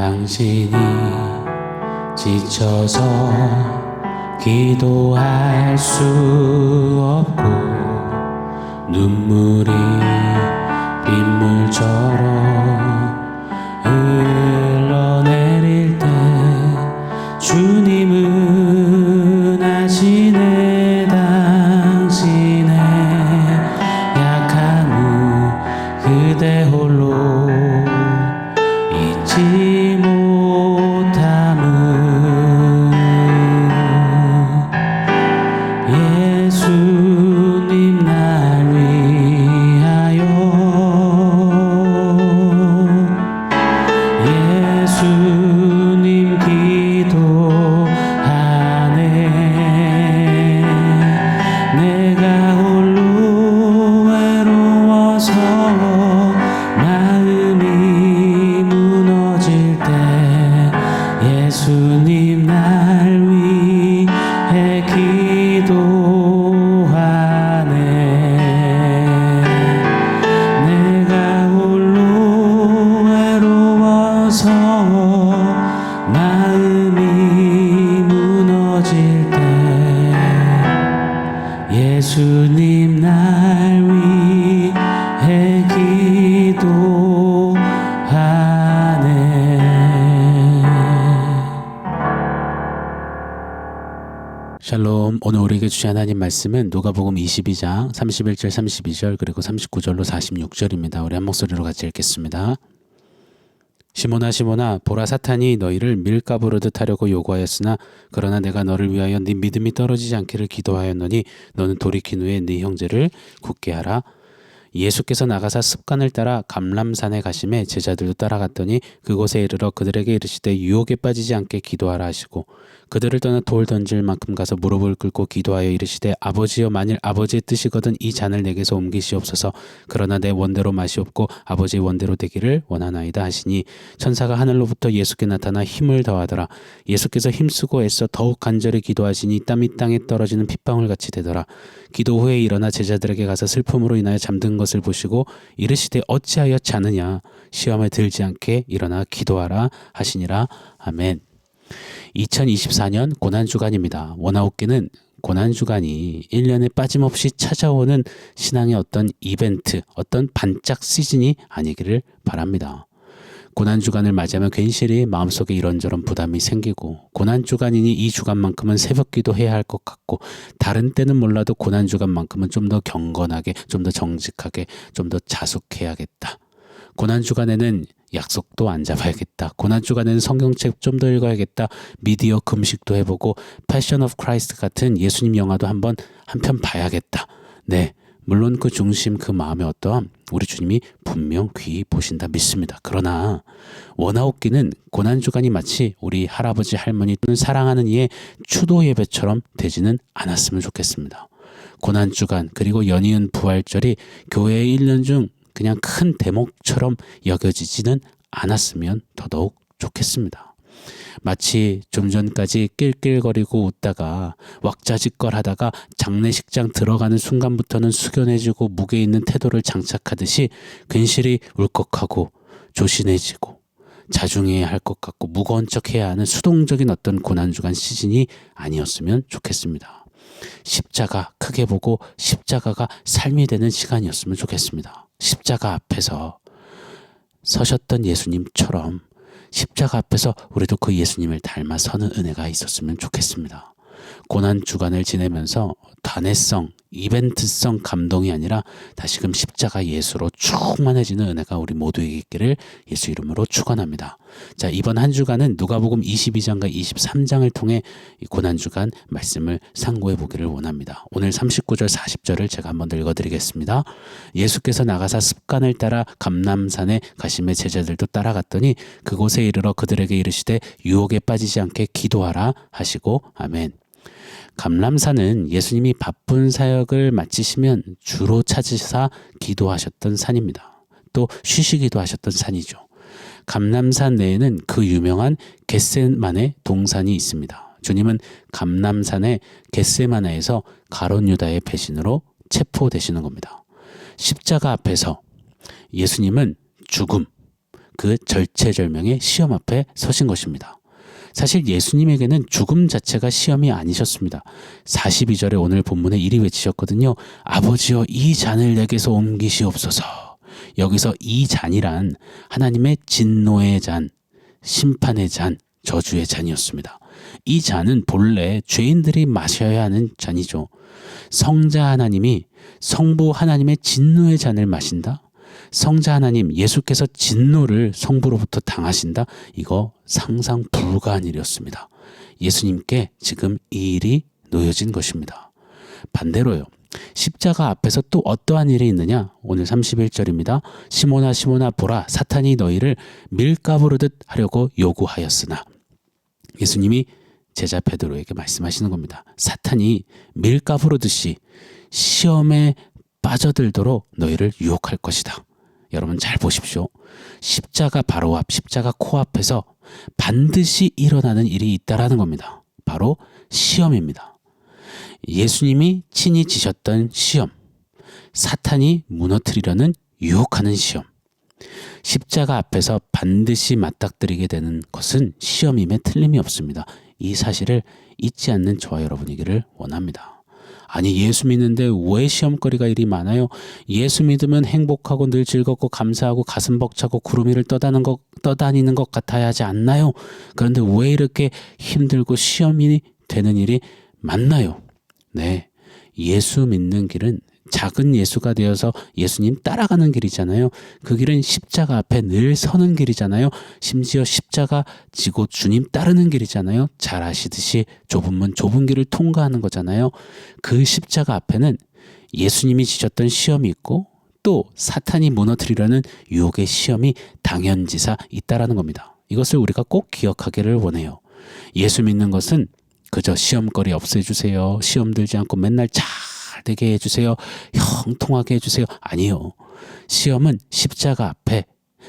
당신이 지쳐서 기도할 수 없고 눈물이 빗물처럼 흘러내릴 때 주님은 아시네. 당신의 약함을 그대 홀로 잊지 못함을 예수님 날 위하여 예수님 기도하네. 내가 홀로 외로워서 마음이 무너질 때 예수님 날 위해 기도하네. 내가 홀로 외로워서 마음이 무너질 때 예수님 날 위해 기도하네. 샬롬. 오늘 우리에게 주신 하나님 말씀은 누가복음 22장 31절 32절 그리고 39절로 46절입니다. 우리 한 목소리로 같이 읽겠습니다. 시몬아 시몬아 보라 사탄이 너희를 밀가부르듯 하려고 요구하였으나 그러나 내가 너를 위하여 네 믿음이 떨어지지 않기를 기도하였노니 너는 돌이킨 후에 네 형제를 굳게 하라. 예수께서 나가사 습관을 따라 감람산에 가심에 제자들도 따라갔더니 그곳에 이르러 그들에게 이르시되 유혹에 빠지지 않게 기도하라 하시고 그들을 떠나 돌 던질 만큼 가서 무릎을 꿇고 기도하여 이르시되 아버지여 만일 아버지의 뜻이거든 이 잔을 내게서 옮기시옵소서. 그러나 내 원대로 마시옵고 아버지의 원대로 되기를 원하나이다 하시니 천사가 하늘로부터 예수께 나타나 힘을 더하더라. 예수께서 힘쓰고 애써 더욱 간절히 기도하시니 땀이 땅에 떨어지는 핏방울같이 되더라. 기도 후에 일어나 제자들에게 가서 슬픔으로 인하여 잠든 것을 보시고 이르시되 어찌하여 자느냐. 시험에 들지 않게 일어나 기도하라 하시니라. 아멘. 2024년 고난주간입니다. 원아웃기는 고난주간이 1년에 빠짐없이 찾아오는 신앙의 어떤 이벤트, 어떤 반짝 시즌이 아니기를 바랍니다. 고난주간을 맞이하면 괜시리 마음속에 이런저런 부담이 생기고 고난주간이니 이 주간만큼은 새벽기도 해야 할 것 같고 다른 때는 몰라도 고난주간만큼은 좀 더 경건하게, 좀 더 정직하게, 좀 더 자숙해야겠다. 고난주간에는 약속도 안 잡아야겠다. 고난주간에는 성경책 좀 더 읽어야겠다. 미디어 금식도 해보고 패션 오브 크라이스트 같은 예수님 영화도 한 편 봐야겠다. 네, 물론 그 중심, 그 마음의 어떠함 우리 주님이 분명 귀히 보신다 믿습니다. 그러나 원아웃기는 고난주간이 마치 우리 할아버지 할머니 또는 사랑하는 이의 추도 예배처럼 되지는 않았으면 좋겠습니다. 고난주간 그리고 연이은 부활절이 교회의 1년 중 그냥 큰 대목처럼 여겨지지는 않았으면 더더욱 좋겠습니다. 마치 좀 전까지 낄낄거리고 웃다가 왁자지껄하다가 장례식장 들어가는 순간부터는 숙연해지고 무게 있는 태도를 장착하듯이 괜시리 울컥하고 조신해지고 자중해야 할 것 같고 무거운 척해야 하는 수동적인 어떤 고난주간 시즌이 아니었으면 좋겠습니다. 십자가 크게 보고 십자가가 삶이 되는 시간이었으면 좋겠습니다. 십자가 앞에서 서셨던 예수님처럼 십자가 앞에서 우리도 그 예수님을 닮아 서는 은혜가 있었으면 좋겠습니다. 고난주간을 지내면서 단회성, 이벤트성 감동이 아니라 다시금 십자가 예수로 충만해지는 은혜가 우리 모두에게 있기를 예수 이름으로 축원합니다. 자, 이번 한 주간은 누가복음 22장과 23장을 통해 이 고난주간 말씀을 상고해 보기를 원합니다. 오늘 39절 40절을 제가 한번 더 읽어드리겠습니다. 예수께서 나가사 습관을 따라 감람산에 가심에 제자들도 따라갔더니 그곳에 이르러 그들에게 이르시되 유혹에 빠지지 않게 기도하라 하시고 아멘. 감람산은 예수님이 바쁜 사역을 마치시면 주로 찾으사 기도하셨던 산입니다. 또 쉬시기도 하셨던 산이죠. 감람산 내에는 그 유명한 겟세마네 동산이 있습니다. 주님은 감람산의 겟세마네에서 가룟 유다의 배신으로 체포되시는 겁니다. 십자가 앞에서 예수님은 죽음, 그 절체절명의 시험 앞에 서신 것입니다. 사실 예수님에게는 죽음 자체가 시험이 아니셨습니다. 42절에 오늘 본문에 이리 외치셨거든요. 아버지여 이 잔을 내게서 옮기시옵소서. 여기서 이 잔이란 하나님의 진노의 잔, 심판의 잔, 저주의 잔이었습니다. 이 잔은 본래 죄인들이 마셔야 하는 잔이죠. 성자 하나님이 성부 하나님의 진노의 잔을 마신다? 성자 하나님 예수께서 진노를 성부로부터 당하신다? 이거 상상 불가한 일이었습니다. 예수님께 지금 이 일이 놓여진 것입니다. 반대로요. 십자가 앞에서 또 어떠한 일이 있느냐? 오늘 31절입니다. 시몬아 시몬아 보라 사탄이 너희를 밀가부르듯 하려고 요구하였으나 예수님이 제자 베드로에게 말씀하시는 겁니다. 사탄이 밀가부르듯이 시험에 빠져들도록 너희를 유혹할 것이다. 여러분 잘 보십시오. 십자가 바로 앞, 십자가 코앞에서 반드시 일어나는 일이 있다라는 겁니다. 바로 시험입니다. 예수님이 친히 지셨던 시험, 사탄이 무너뜨리려는 유혹하는 시험, 십자가 앞에서 반드시 맞닥뜨리게 되는 것은 시험임에 틀림이 없습니다. 이 사실을 잊지 않는 저와 여러분이기를 원합니다. 아니 예수 믿는데 왜 시험거리가 이리 많아요? 예수 믿으면 행복하고 늘 즐겁고 감사하고 가슴 벅차고 구름 위를 떠다니는 것 같아야 하지 않나요? 그런데 왜 이렇게 힘들고 시험이 되는 일이 많나요? 네, 예수 믿는 길은 작은 예수가 되어서 예수님 따라가는 길이잖아요. 그 길은 십자가 앞에 늘 서는 길이잖아요. 심지어 십자가 지고 주님 따르는 길이잖아요. 잘 아시듯이 좁은 문 좁은 길을 통과하는 거잖아요. 그 십자가 앞에는 예수님이 지셨던 시험이 있고 또 사탄이 무너뜨리려는 유혹의 시험이 당연지사 있다라는 겁니다. 이것을 우리가 꼭 기억하기를 원해요. 예수 믿는 것은 그저 시험거리 없애주세요. 시험 들지 않고 맨날 잘 되게 해주세요. 형통하게 해주세요. 아니요. 시험은 십자가 앞에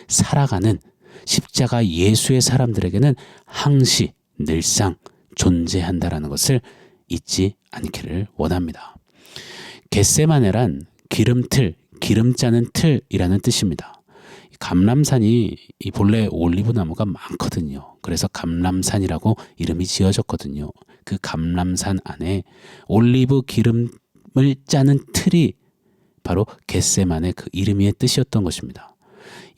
살아가는 십자가 예수의 사람들에게는 항시 늘상 존재한다라는 것을 잊지 않기를 원합니다. 겟세마네란 기름틀, 기름 짜는 틀이라는 뜻입니다. 감람산이 이 본래 올리브 나무가 많거든요. 그래서 감람산이라고 이름이 지어졌거든요. 그 감람산 안에 올리브 기름을 짜는 틀이 바로 겟세마네 그 이름의 뜻이었던 것입니다.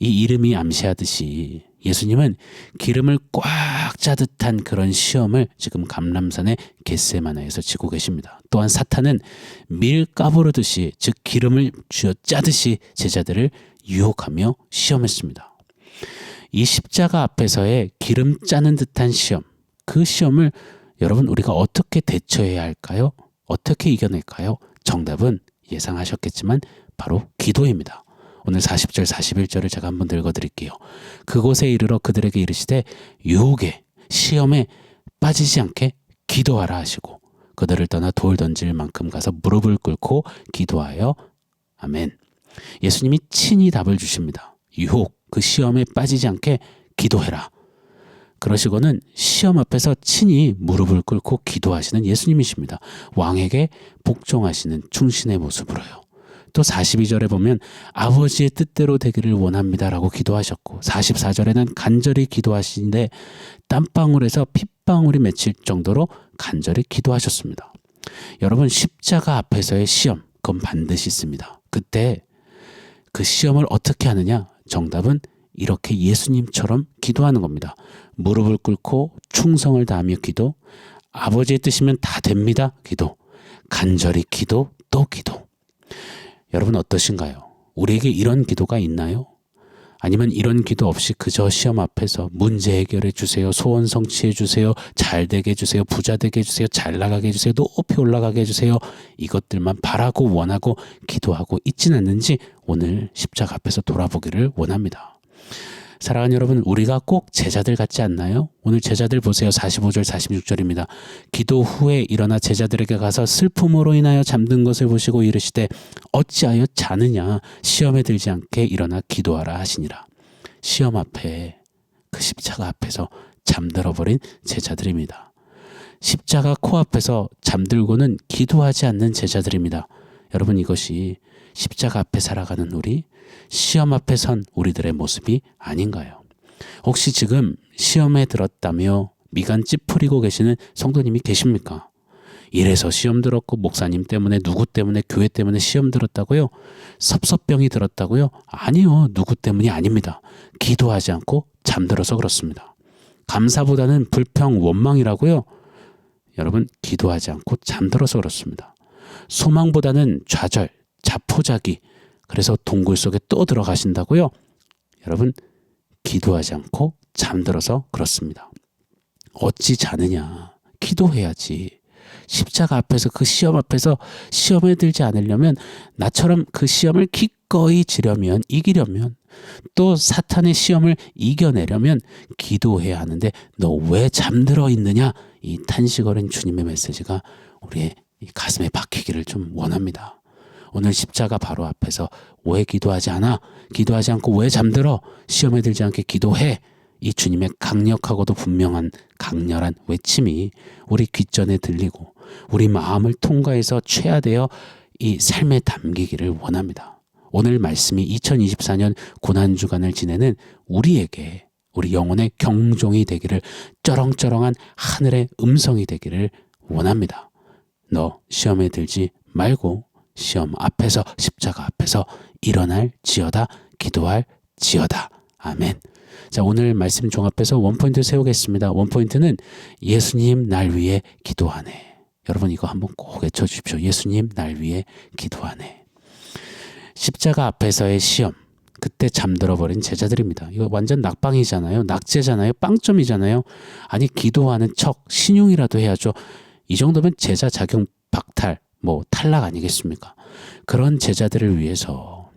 이 이름이 암시하듯이 예수님은 기름을 꽉 짜듯한 그런 시험을 지금 감람산의 겟세마네에서 지고 계십니다. 또한 사탄은 밀 까부르듯이 즉 기름을 쥐어 짜듯이 제자들을 유혹하며 시험했습니다. 이 십자가 앞에서의 기름 짜는 듯한 시험, 그 시험을 여러분 우리가 어떻게 대처해야 할까요? 어떻게 이겨낼까요? 정답은 예상하셨겠지만 바로 기도입니다. 오늘 40절 41절을 제가 한번 읽어드릴게요. 그곳에 이르러 그들에게 이르시되 유혹에 시험에 빠지지 않게 기도하라 하시고 그들을 떠나 돌 던질 만큼 가서 무릎을 꿇고 기도하여 아멘. 예수님이 친히 답을 주십니다. 유혹, 그 시험에 빠지지 않게 기도해라. 그러시고는 시험 앞에서 친히 무릎을 꿇고 기도하시는 예수님이십니다. 왕에게 복종하시는 충신의 모습으로요. 또 42절에 보면 아버지의 뜻대로 되기를 원합니다라고 기도하셨고 44절에는 간절히 기도하시는데 땀방울에서 핏방울이 맺힐 정도로 간절히 기도하셨습니다. 여러분 십자가 앞에서의 시험 그건 반드시 있습니다. 그때 그 시험을 어떻게 하느냐? 정답은 이렇게 예수님처럼 기도하는 겁니다. 무릎을 꿇고 충성을 다하며 기도, 아버지의 뜻이면 다 됩니다. 기도, 간절히 기도, 또 기도. 여러분 어떠신가요? 우리에게 이런 기도가 있나요? 아니면 이런 기도 없이 그저 시험 앞에서 문제 해결해 주세요. 소원 성취해 주세요. 잘 되게 해주세요. 부자 되게 해주세요. 잘 나가게 해주세요. 높이 올라가게 해주세요. 이것들만 바라고 원하고 기도하고 있지는 않는지 오늘 십자가 앞에서 돌아보기를 원합니다. 사랑하는 여러분, 우리가 꼭 제자들 같지 않나요? 오늘 제자들 보세요. 45절 46절입니다. 기도 후에 일어나 제자들에게 가서 슬픔으로 인하여 잠든 것을 보시고 이르시되 어찌하여 자느냐 시험에 들지 않게 일어나 기도하라 하시니라. 시험 앞에 그 십자가 앞에서 잠들어버린 제자들입니다. 십자가 코앞에서 잠들고는 기도하지 않는 제자들입니다. 여러분 이것이 십자가 앞에 살아가는 우리, 시험 앞에 선 우리들의 모습이 아닌가요? 혹시 지금 시험에 들었다며 미간 찌푸리고 계시는 성도님이 계십니까? 이래서 시험 들었고 목사님 때문에 누구 때문에 교회 때문에 시험 들었다고요? 섭섭병이 들었다고요? 아니요. 누구 때문이 아닙니다. 기도하지 않고 잠들어서 그렇습니다. 감사보다는 불평, 원망이라고요? 여러분 기도하지 않고 잠들어서 그렇습니다. 소망보다는 좌절, 자포자기, 그래서 동굴 속에 또 들어가신다고요? 여러분 기도하지 않고 잠들어서 그렇습니다. 어찌 자느냐? 기도해야지. 십자가 앞에서 그 시험 앞에서 시험에 들지 않으려면 나처럼 그 시험을 기꺼이 지려면 이기려면 또 사탄의 시험을 이겨내려면 기도해야 하는데 너 왜 잠들어 있느냐? 이 탄식 어린 주님의 메시지가 우리의 이 가슴에 박히기를 좀 원합니다. 오늘 십자가 바로 앞에서 왜 기도하지 않아? 기도하지 않고 왜 잠들어? 시험에 들지 않게 기도해. 이 주님의 강력하고도 분명한 강렬한 외침이 우리 귓전에 들리고 우리 마음을 통과해서 최하되어 이 삶에 담기기를 원합니다. 오늘 말씀이 2024년 고난주간을 지내는 우리에게 우리 영혼의 경종이 되기를 쩌렁쩌렁한 하늘의 음성이 되기를 원합니다. 너 시험에 들지 말고 시험 앞에서 십자가 앞에서 일어날 지어다 기도할 지어다. 아멘. 자, 오늘 말씀 종합해서 원포인트 세우겠습니다. 원포인트는 예수님 날 위해 기도하네. 여러분 이거 한번 꼭 외쳐주십시오. 예수님 날 위해 기도하네. 십자가 앞에서의 시험, 그때 잠들어버린 제자들입니다. 이거 완전 낙방이잖아요. 낙제잖아요. 빵점이잖아요. 아니 기도하는 척 신용이라도 해야죠. 이 정도면 제자 자격 박탈, 탈락 아니겠습니까? 그런 제자들을 위해서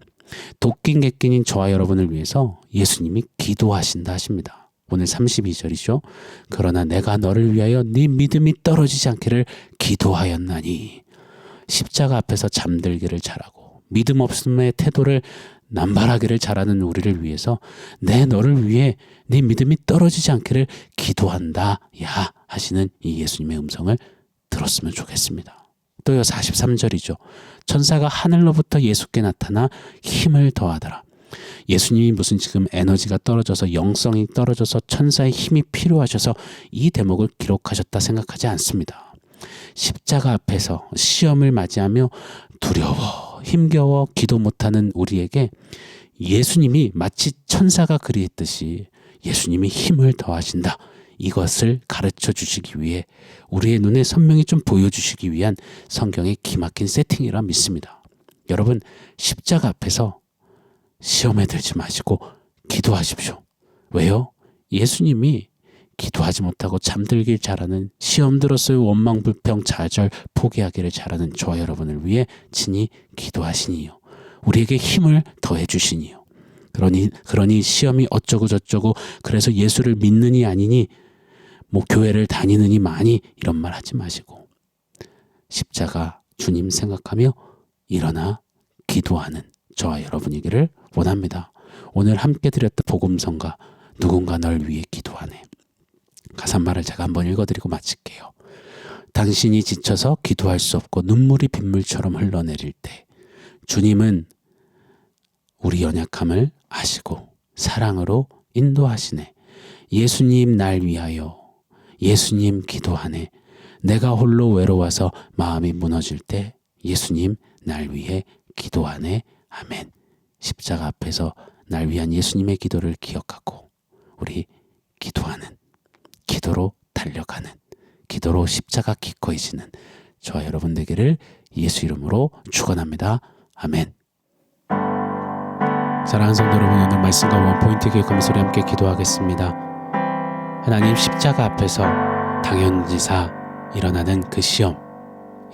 도끼 객끼인 저와 여러분을 위해서 예수님이 기도하신다 하십니다. 오늘 32절이죠. 그러나 내가 너를 위하여 네 믿음이 떨어지지 않기를 기도하였나니. 십자가 앞에서 잠들기를 잘하고 믿음 없음의 태도를 남발하기를 잘하는 우리를 위해서 내 너를 위해 네 믿음이 떨어지지 않기를 기도한다 야 하시는 이 예수님의 음성을 들었으면 좋겠습니다. 또요 43절이죠. 천사가 하늘로부터 예수께 나타나 힘을 더하더라. 예수님이 무슨 지금 에너지가 떨어져서 영성이 떨어져서 천사의 힘이 필요하셔서 이 대목을 기록하셨다 생각하지 않습니다. 십자가 앞에서 시험을 맞이하며 두려워 힘겨워 기도 못하는 우리에게 예수님이 마치 천사가 그리했듯이 예수님이 힘을 더하신다. 이것을 가르쳐 주시기 위해 우리의 눈에 선명히 좀 보여주시기 위한 성경의 기막힌 세팅이라 믿습니다. 여러분 십자가 앞에서 시험에 들지 마시고 기도하십시오. 왜요? 예수님이 기도하지 못하고 잠들길 잘하는 시험 들었어요 원망 불평 좌절 포기하기를 잘하는 저와 여러분을 위해 친히 기도하시니요. 우리에게 힘을 더해 주시니요. 그러니 시험이 어쩌고 저쩌고 그래서 예수를 믿느니 아니니 교회를 다니느니 많이 이런 말 하지 마시고 십자가 주님 생각하며 일어나 기도하는 저와 여러분이기를 원합니다. 오늘 함께 드렸던 복음성가 누군가 널 위해 기도하네. 가사말을 제가 한번 읽어드리고 마칠게요. 당신이 지쳐서 기도할 수 없고 눈물이 빗물처럼 흘러내릴 때 주님은 우리 연약함을 아시고 사랑으로 인도하시네. 예수님 날 위하여 예수님 기도하네. 내가 홀로 외로워서 마음이 무너질 때 예수님 날 위해 기도하네. 아멘. 십자가 앞에서 날 위한 예수님의 기도를 기억하고 우리 기도하는 기도로 달려가는 기도로 십자가 기꺼이 지는 저와 여러분 되기를 예수 이름으로 축원합니다. 아멘. 사랑하는 성도 여러분, 오늘 말씀과 원포인트 기억하면서 우리 함께 기도하겠습니다. 하나님 십자가 앞에서 당연지사 일어나는 그 시험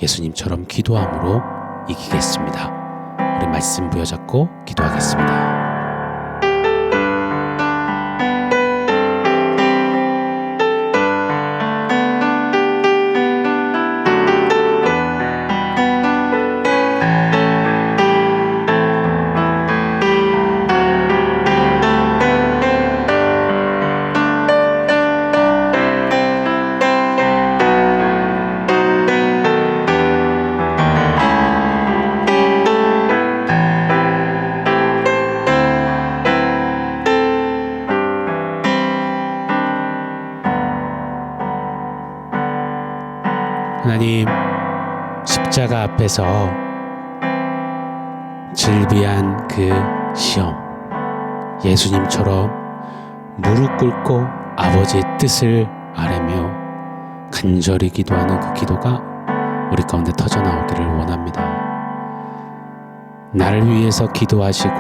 예수님처럼 기도함으로 이기겠습니다. 우리 말씀 부여잡고 기도하겠습니다. 십자가 앞에서 질비한 그 시험, 예수님처럼 무릎 꿇고 아버지의 뜻을 아뢰며 간절히 기도하는 그 기도가 우리 가운데 터져나오기를 원합니다. 나를 위해서 기도하시고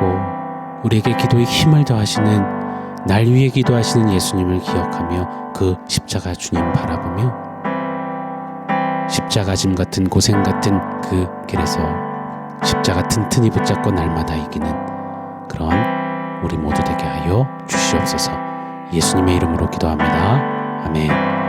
우리에게 기도에 힘을 더하시는, 날 위해 기도하시는 예수님을 기억하며 그 십자가 주님 바라보며 십자가 짐 같은 고생 같은 그 길에서 십자가 튼튼히 붙잡고 날마다 이기는 그런 우리 모두 되게 하여 주시옵소서. 예수님의 이름으로 기도합니다. 아멘.